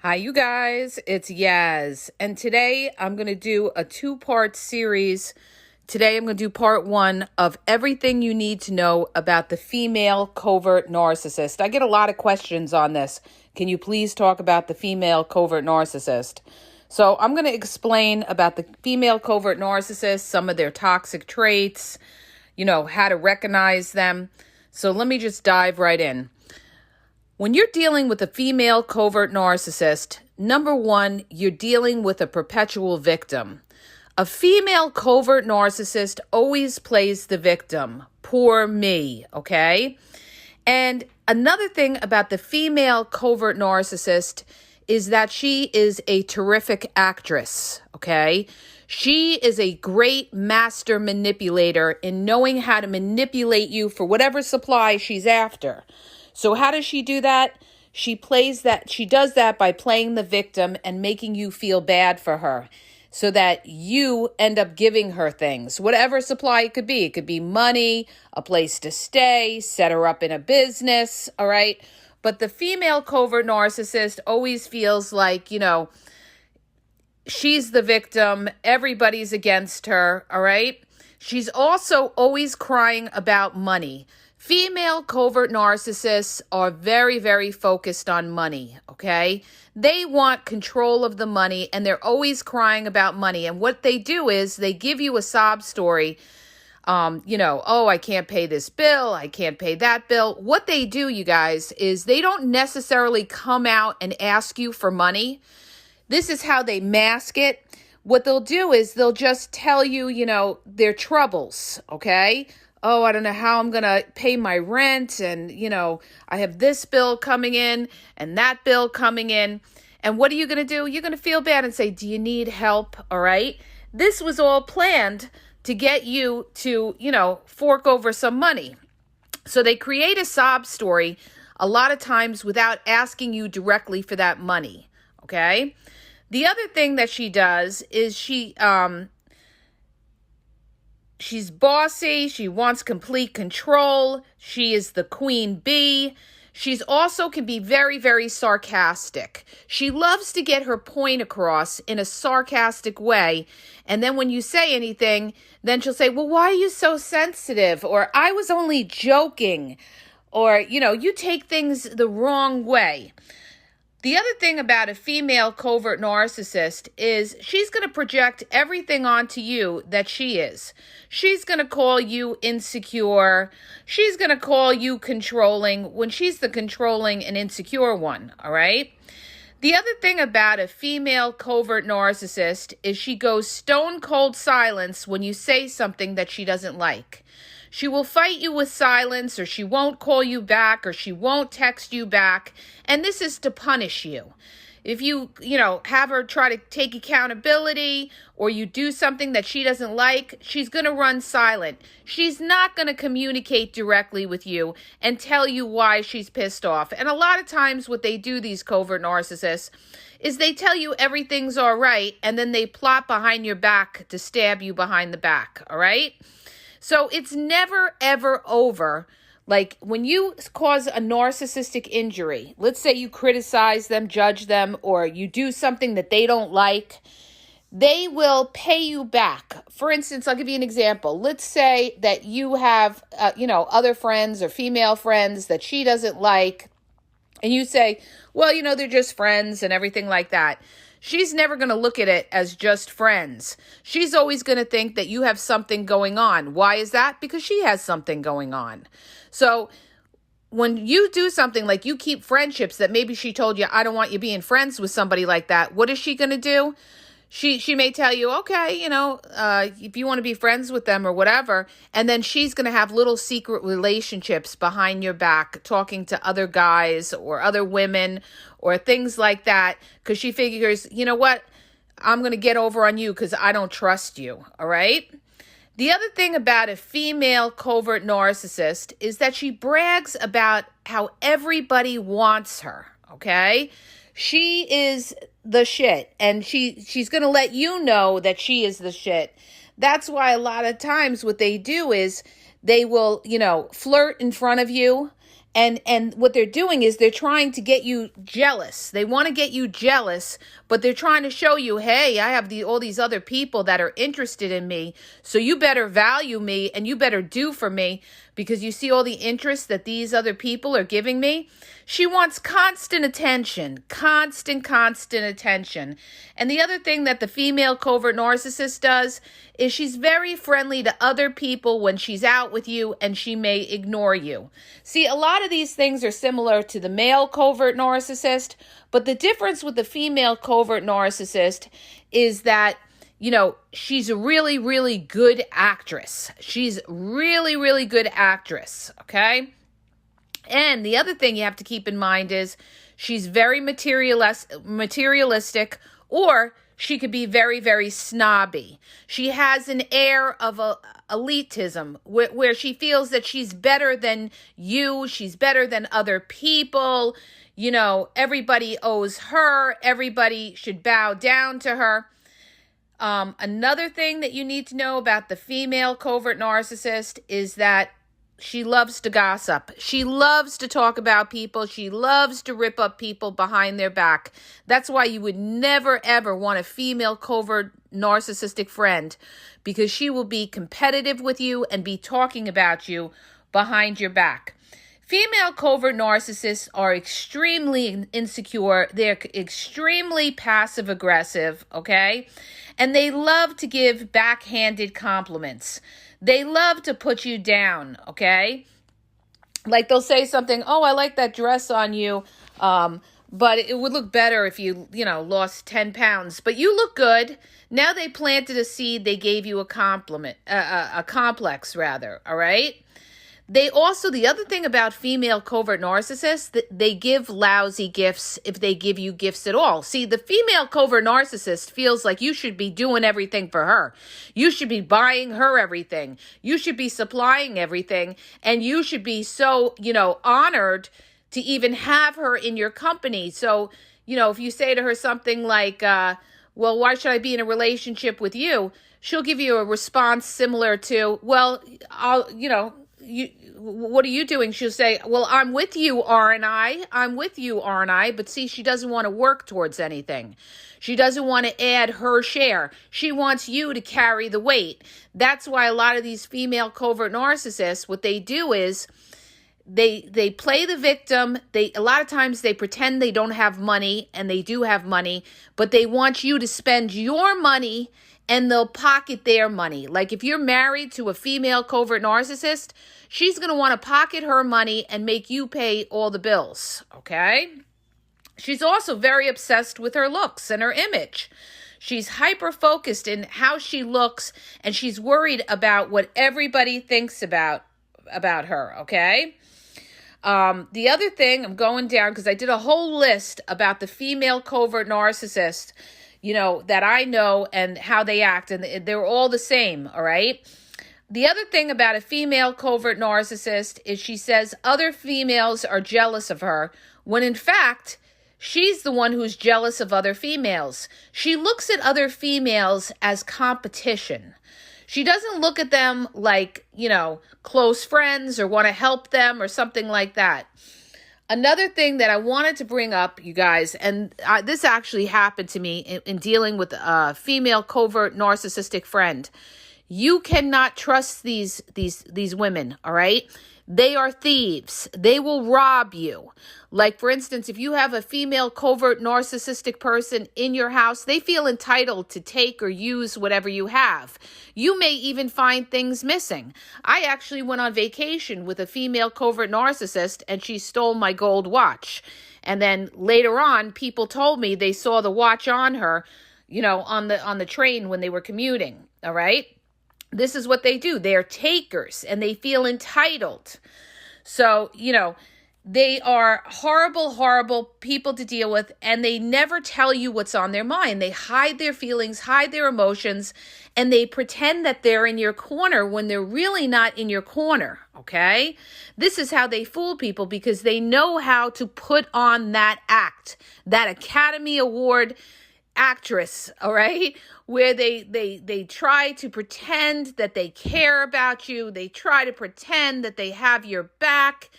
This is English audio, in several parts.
Hi, you guys. It's Yaz. And today I'm going to do a two-part series. Today I'm going to do part one of everything you need to know about the female covert narcissist. I get a lot of questions on this. Can you please talk about the female covert narcissist? So I'm going to explain about the female covert narcissist, some of their toxic traits, how to recognize them. So let me just dive right in. When you're dealing with a female covert narcissist, number one, you're dealing with a perpetual victim. A female covert narcissist always plays the victim. Poor me, okay? And another thing about the female covert narcissist is that she is a terrific actress, okay? She is a great master manipulator in knowing how to manipulate you for whatever supply she's after. So how does she do that? She does that by playing the victim and making you feel bad for her so that you end up giving her things, whatever supply it could be. It could be money, a place to stay, set her up in a business, all right? But the female covert narcissist always feels like, she's the victim, everybody's against her, all right? She's also always crying about money. Female covert narcissists are very, very focused on money, okay? They want control of the money, and they're always crying about money. And what they do is they give you a sob story, I can't pay this bill, I can't pay that bill. What they do, you guys, is they don't necessarily come out and ask you for money. This is how they mask it. What they'll do is they'll just tell you, their troubles, okay? Oh, I don't know how I'm going to pay my rent. And, I have this bill coming in and that bill coming in. And what are you going to do? You're going to feel bad and say, do you need help? All right. This was all planned to get you to, fork over some money. So they create a sob story a lot of times without asking you directly for that money. Okay. The other thing that she does is she's bossy. She wants complete control. She is the queen bee. She's also can be very, very sarcastic. She loves to get her point across in a sarcastic way. And then when you say anything, then she'll say, well, why are you so sensitive? Or I was only joking. Or, you take things the wrong way. The other thing about a female covert narcissist is she's going to project everything onto you that she is. She's going to call you insecure. She's going to call you controlling when she's the controlling and insecure one, all right? The other thing about a female covert narcissist is she goes stone cold silence when you say something that she doesn't like. She will fight you with silence, or she won't call you back, or she won't text you back. And this is to punish you. If you, have her try to take accountability, or you do something that she doesn't like, she's going to run silent. She's not going to communicate directly with you and tell you why she's pissed off. And a lot of times what they do, these covert narcissists, is they tell you everything's all right, and then they plot behind your back to stab you behind the back, all right? So it's never, ever over. Like when you cause a narcissistic injury, let's say you criticize them, judge them, or you do something that they don't like, they will pay you back. For instance, I'll give you an example. Let's say that you have, other friends or female friends that she doesn't like, and you say, well, they're just friends and everything like that. She's never going to look at it as just friends. She's always going to think that you have something going on. Why is that? Because she has something going on. So when you do something like you keep friendships that maybe she told you, I don't want you being friends with somebody like that, what is she going to do? She may tell you, okay, if you want to be friends with them or whatever, and then she's going to have little secret relationships behind your back, talking to other guys or other women or things like that, because she figures, you know what, I'm going to get over on you because I don't trust you, all right? The other thing about a female covert narcissist is that she brags about how everybody wants her, okay? She is the shit, and she's going to let you know that she is the shit. That's why a lot of times what they do is they will, flirt in front of you, And what they're doing is they're trying to get you jealous. They want to get you jealous, but they're trying to show you, hey, I have all these other people that are interested in me, so you better value me and you better do for me, because you see all the interest that these other people are giving me. She wants constant attention, constant attention. And the other thing that the female covert narcissist does is she's very friendly to other people when she's out with you, and she may ignore you. See, a lot of these things are similar to the male covert narcissist, but the difference with the female covert narcissist is that, you know, she's a really good actress. She's really good actress, okay? And the other thing you have to keep in mind is she's very materialistic, or she could be very snobby. She has an air of elitism where she feels that she's better than you. She's better than other people. You know, everybody owes her. Everybody should bow down to her. Another thing that you need to know about the female covert narcissist is that she loves to gossip. She loves to talk about people. She loves to rip up people behind their back. That's why you would never, ever want a female covert narcissistic friend, because she will be competitive with you and be talking about you behind your back. Female covert narcissists are extremely insecure. They're extremely passive aggressive, okay? And they love to give backhanded compliments. They love to put you down, okay? Like they'll say something, oh, I like that dress on you, but it would look better if you lost 10 pounds. But you look good. Now they planted a seed. They gave you a compliment, a complex rather, all right? They also, the other thing about female covert narcissists, that they give lousy gifts if they give you gifts at all. See, the female covert narcissist feels like you should be doing everything for her. You should be buying her everything. You should be supplying everything. And you should be so, honored to even have her in your company. So, if you say to her something like, well, why should I be in a relationship with you? She'll give you a response similar to, well, what are you doing? She'll say, well, I'm with you, aren't I? I'm with you, aren't I? But see, she doesn't want to work towards anything. She doesn't want to add her share. She wants you to carry the weight. That's why a lot of these female covert narcissists, what they do is they play the victim. A lot of times they pretend they don't have money, and they do have money, but they want you to spend your money and they'll pocket their money. Like if you're married to a female covert narcissist, she's going to want to pocket her money and make you pay all the bills, okay? She's also very obsessed with her looks and her image. She's hyper-focused in how she looks, and she's worried about what everybody thinks about her, okay? The other thing, I'm going down because I did a whole list about the female covert narcissist, that I know and how they act, and they're all the same, all right? The other thing about a female covert narcissist is she says other females are jealous of her, when in fact, she's the one who's jealous of other females. She looks at other females as competition. She doesn't look at them like, close friends or want to help them or something like that. Another thing that I wanted to bring up, you guys, and this actually happened to me in dealing with a female covert narcissistic friend. You cannot trust these women, all right? They are thieves. They will rob you. Like, for instance, if you have a female covert narcissistic person in your house, they feel entitled to take or use whatever you have. You may even find things missing. I actually went on vacation with a female covert narcissist, and she stole my gold watch. And then later on, people told me they saw the watch on her, on the train when they were commuting, all right? This is what they do. They're takers, and they feel entitled. So, they are horrible people to deal with, and they never tell you what's on their mind. They hide their feelings, hide their emotions, and they pretend that they're in your corner when they're really not in your corner, okay? This is how they fool people, because they know how to put on that act, that Academy Award actress, all right, where they try to pretend that they care about you. They try to pretend that they have your back.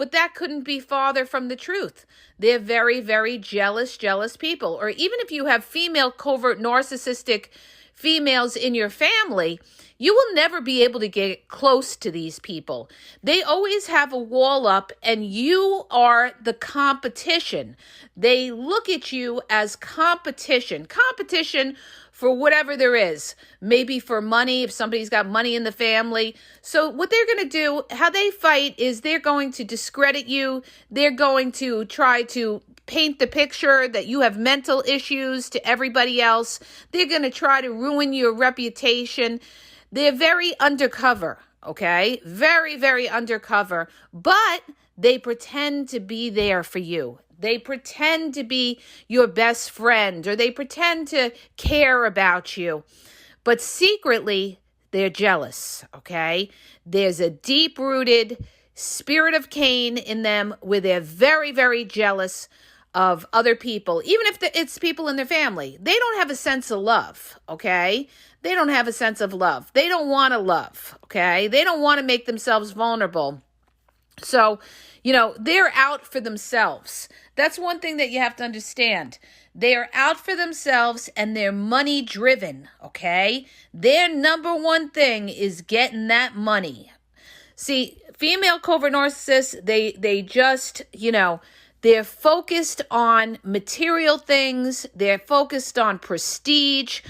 but that couldn't be farther from the truth. They're very, very jealous people. Or even if you have female covert narcissistic females in your family, you will never be able to get close to these people. They always have a wall up, and you are the competition. They look at you as competition for whatever there is, maybe for money, if somebody's got money in the family. So what they're going to do, how they fight, is they're going to discredit you. They're going to try to paint the picture that you have mental issues to everybody else. They're going to try to ruin your reputation. They're very undercover, okay? Very, very undercover, but they pretend to be there for you. They pretend to be your best friend, or they pretend to care about you, but secretly they're jealous, okay? There's a deep-rooted spirit of Cain in them where they're very, very jealous of other people, even if it's people in their family. They don't have a sense of love, okay? They don't have a sense of love. They don't want to love, okay? They don't want to make themselves vulnerable. So, they're out for themselves. That's one thing that you have to understand. They are out for themselves, and they're money driven, okay? Their number one thing is getting that money. See, female covert narcissists, they just, they're focused on material things. They're focused on prestige.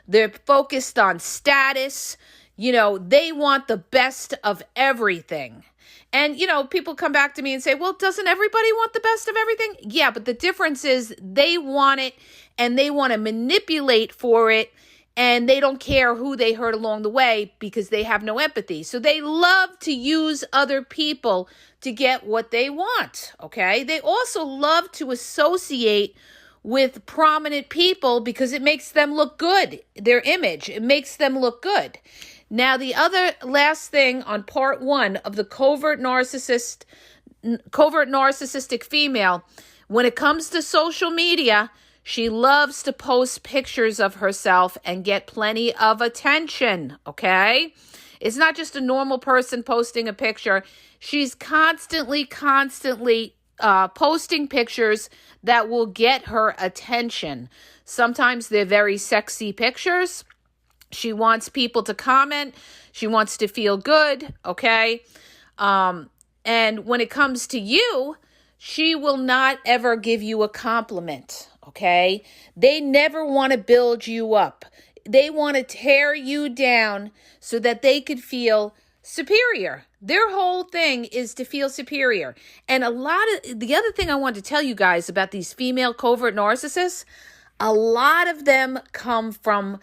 They're focused on status. They want the best of everything. And, people come back to me and say, well, doesn't everybody want the best of everything? Yeah, but the difference is they want it, and they want to manipulate for it, and they don't care who they hurt along the way because they have no empathy. So they love to use other people to get what they want, okay? They also love to associate with prominent people because it makes them look good, their image. It makes them look good. Now, the other last thing on part one of the covert narcissistic female, when it comes to social media, she loves to post pictures of herself and get plenty of attention, okay? It's not just a normal person posting a picture. She's constantly posting pictures that will get her attention. Sometimes they're very sexy pictures. She wants people to comment. She wants to feel good, okay? And when it comes to you, she will not ever give you a compliment, okay? They never want to build you up. They want to tear you down so that they could feel superior. Their whole thing is to feel superior. And the other thing I want to tell you guys about these female covert narcissists, a lot of them come from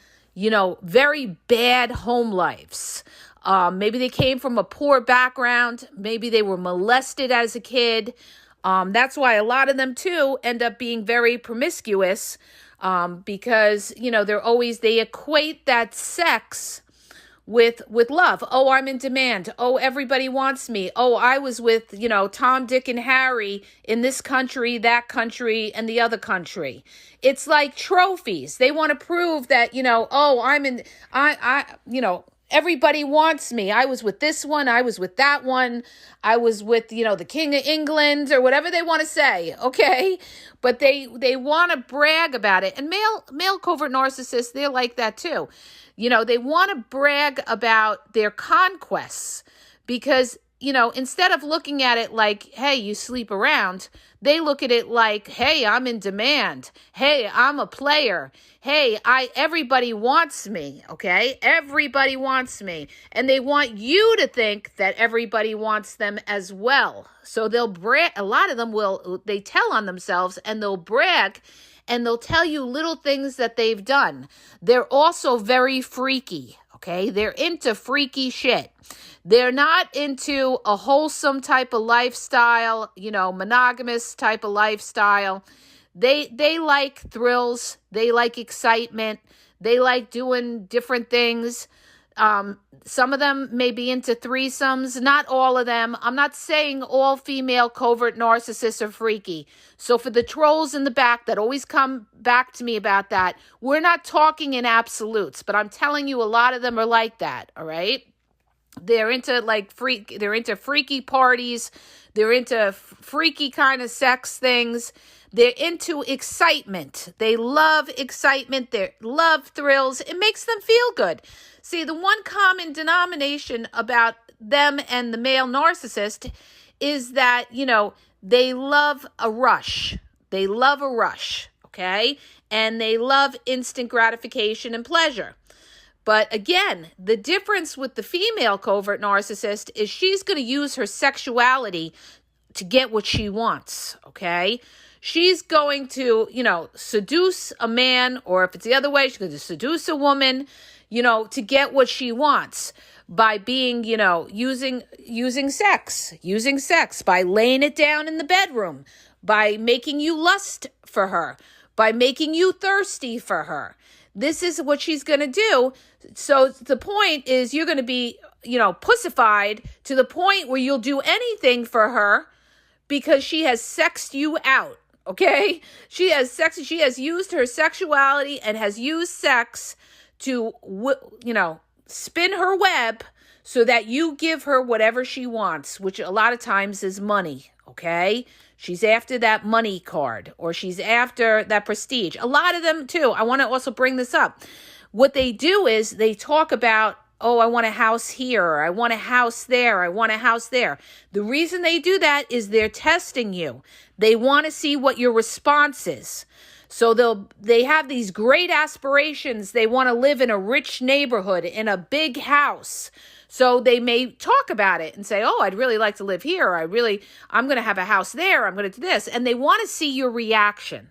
very bad home lives. Maybe they came from a poor background. Maybe they were molested as a kid. That's why a lot of them too end up being very promiscuous, because, they equate that sex with love. Oh, I'm in demand. Oh, everybody wants me. Oh, I was with, Tom, Dick, and Harry in this country, that country, and the other country. It's like trophies. They want to prove that, everybody wants me. I was with this one. I was with that one. I was with, the King of England, or whatever they want to say. Okay. But they want to brag about it. And male covert narcissists, they're like that too. They want to brag about their conquests because, instead of looking at it like, hey, you sleep around, they look at it like, hey, I'm in demand. Hey, I'm a player. Hey, everybody wants me, okay? Everybody wants me. And they want you to think that everybody wants them as well. So they'll brag. A lot of them they tell on themselves and they'll brag. And they'll tell you little things that they've done. They're also very freaky, okay? They're into freaky shit. They're not into a wholesome type of lifestyle, monogamous type of lifestyle. They like thrills. They like excitement. They like doing different things. Some of them may be into threesomes, not all of them. I'm not saying all female covert narcissists are freaky. So for the trolls in the back that always come back to me about that, we're not talking in absolutes, but I'm telling you a lot of them are like that, all right? They're into they're into freaky parties. They're into freaky kind of sex things. They're into excitement. They love excitement. They love thrills. It makes them feel good. See, the one common denomination about them and the male narcissist is that, they love a rush. They love a rush, okay? And they love instant gratification and pleasure. But again, the difference with the female covert narcissist is she's going to use her sexuality to get what she wants, okay? She's going to, seduce a man, or if it's the other way, she's going to seduce a woman, to get what she wants by being, using sex, by laying it down in the bedroom, by making you lust for her, by making you thirsty for her. This is what she's going to do. So the point is you're going to be, pussified to the point where you'll do anything for her because she has sexed you out, okay? She has used her sexuality and has used sex to, spin her web so that you give her whatever she wants, which a lot of times is money, okay? She's after that money card, or she's after that prestige. A lot of them, too, I want to also bring this up. What they do is they talk about, oh, I want a house here, or I want a house there, I want a house there. The reason they do that is they're testing you. They want to see what your response is. So they have these great aspirations. They want to live in a rich neighborhood, in a big house. So they may talk about it and say, oh, I'd really like to live here. Or I'm going to have a house there. I'm going to do this. And they want to see your reaction,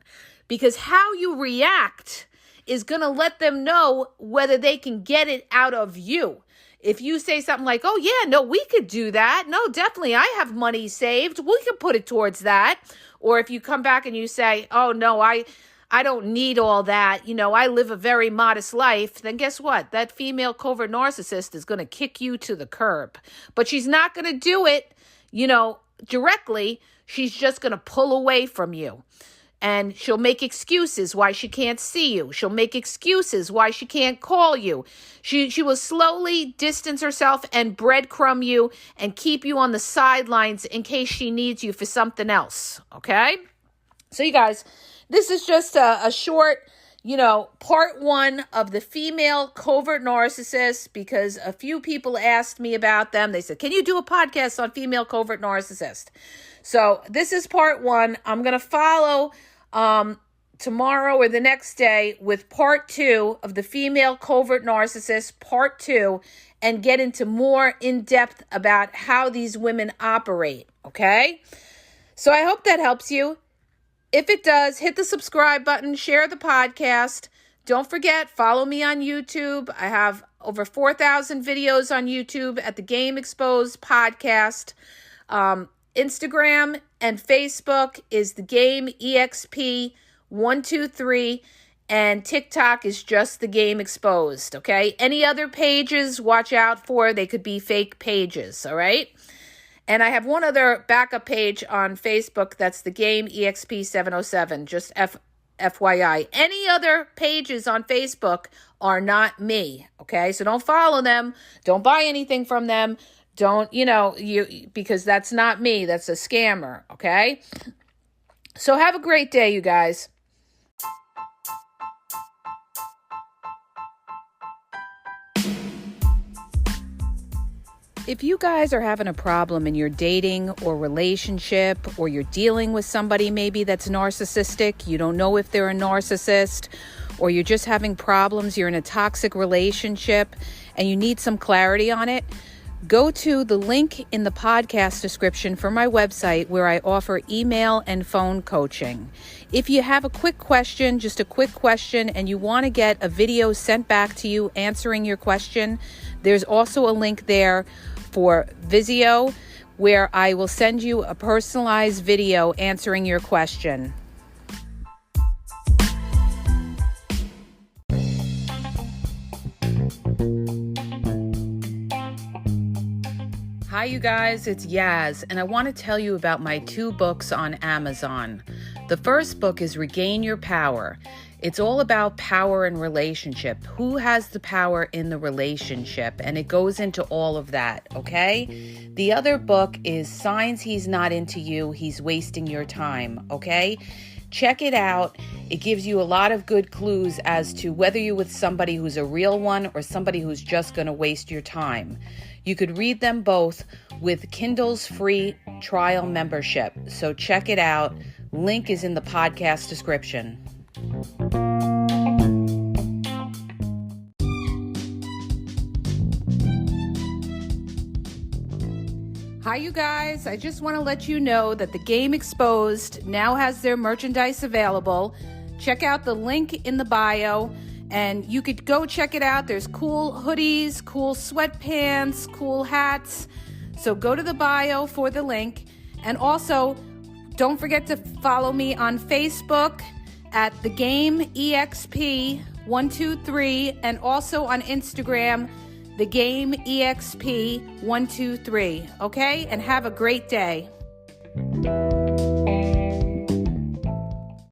because how you react is going to let them know whether they can get it out of you. If you say something like, oh, yeah, no, we could do that. No, definitely, I have money saved. We could put it towards that. Or if you come back and you say, oh, no, I don't need all that. I live a very modest life. Then guess what? That female covert narcissist is going to kick you to the curb. But she's not going to do it, directly. She's just going to pull away from you. And she'll make excuses why she can't see you. She'll make excuses why she can't call you. She will slowly distance herself and breadcrumb you and keep you on the sidelines in case she needs you for something else, okay? So you guys, this is just a short, part one of the female covert narcissists, because a few people asked me about them. They said, can you do a podcast on female covert narcissist? So this is part one. I'm going to follow tomorrow or the next day with part two of the female covert narcissist, part two, and get into more in depth about how these women operate. Okay. So I hope that helps you. If it does, hit the subscribe button, share the podcast. Don't forget, follow me on YouTube. I have over 4,000 videos on YouTube at the Game Exposed podcast. Instagram and Facebook is the Game EXP 123, and TikTok is just the Game Exposed, okay? Any other pages, watch out for. They could be fake pages, all right? And I have one other backup page on Facebook. That's the Game EXP 707, just FYI. Any other pages on Facebook are not me, okay? So don't follow them. Don't buy anything from them. Don't, because that's not me. That's a scammer, okay? So have a great day, you guys. If you guys are having a problem in your dating or relationship, or you're dealing with somebody maybe that's narcissistic, you don't know if they're a narcissist, or you're just having problems, you're in a toxic relationship, and you need some clarity on it, go to the link in the podcast description for my website where I offer email and phone coaching. If you have a quick question, just a quick question, and you want to get a video sent back to you answering your question, there's also a link there for Vizio where I will send you a personalized video answering your question. Hi, you guys, it's Yaz, and I want to tell you about my 2 books on Amazon. The first book is Regain Your Power. It's all about power and relationship. Who has the power in the relationship? And it goes into all of that, okay? The other book is Signs He's Not Into You, He's Wasting Your Time, okay? Check it out. It gives you a lot of good clues as to whether you're with somebody who's a real one or somebody who's just going to waste your time. You could read them both with Kindle's free trial membership. So check it out. Link is in the podcast description. Hi, you guys. I just want to let you know that the Game Exposed now has their merchandise available. Check out the link in the bio, and you could go check it out. There's cool hoodies, cool sweatpants, cool hats. So go to the bio for the link. And also, don't forget to follow me on Facebook at The Game EXP 123, and also on Instagram, The Game EXP 123. Okay? And have a great day.